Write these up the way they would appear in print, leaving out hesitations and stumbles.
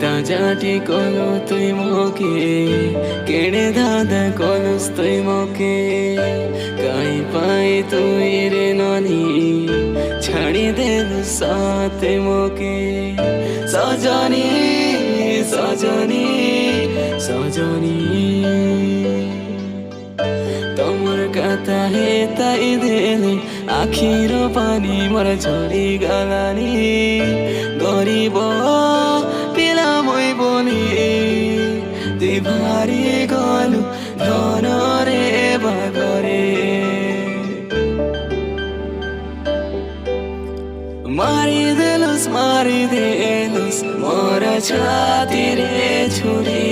জাটি কলো তুই মোকে কেড়ে দাদা কলস তুই মোকে কাই পাই তুই রে ননি ছাড়ি দেল সাথে মোকে সজনী সজনী সজনী তোমার কথা হে তাই দেলে আখির পানি মোর ঝরি গলানি গরিব পিলামই বলি তুই ভারি গলু ধনরে বাগরে মারি দেলুস মোর ছাতিরে ছুরি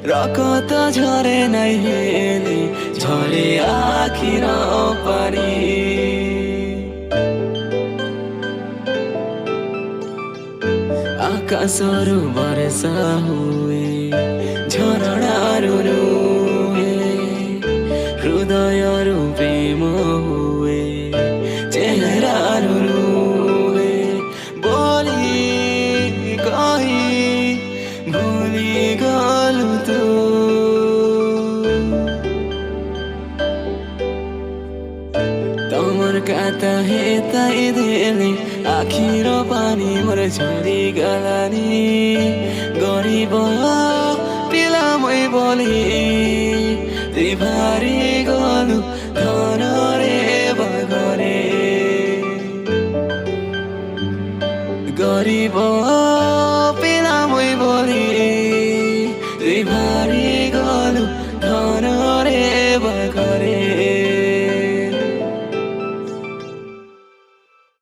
রকত ঝরে নাই হেলে ঝরে আখির পানি আকাশରୁ ବର୍ଷା ହୁଏ ଝରଣାରୁ ରୁହେ ହୃଦୟରୁ ପ୍ରେମ ହୁଏ ଚେହେରାରୁ ରୁହେ ବୋଲି କହି ଭୁଲି ଗଲୁ ତୁ তোমার কথা হে তাই দেলে আখির পানি মোর ঝরি গলানি গরিব পিলামই বলি তুই ভারি গলু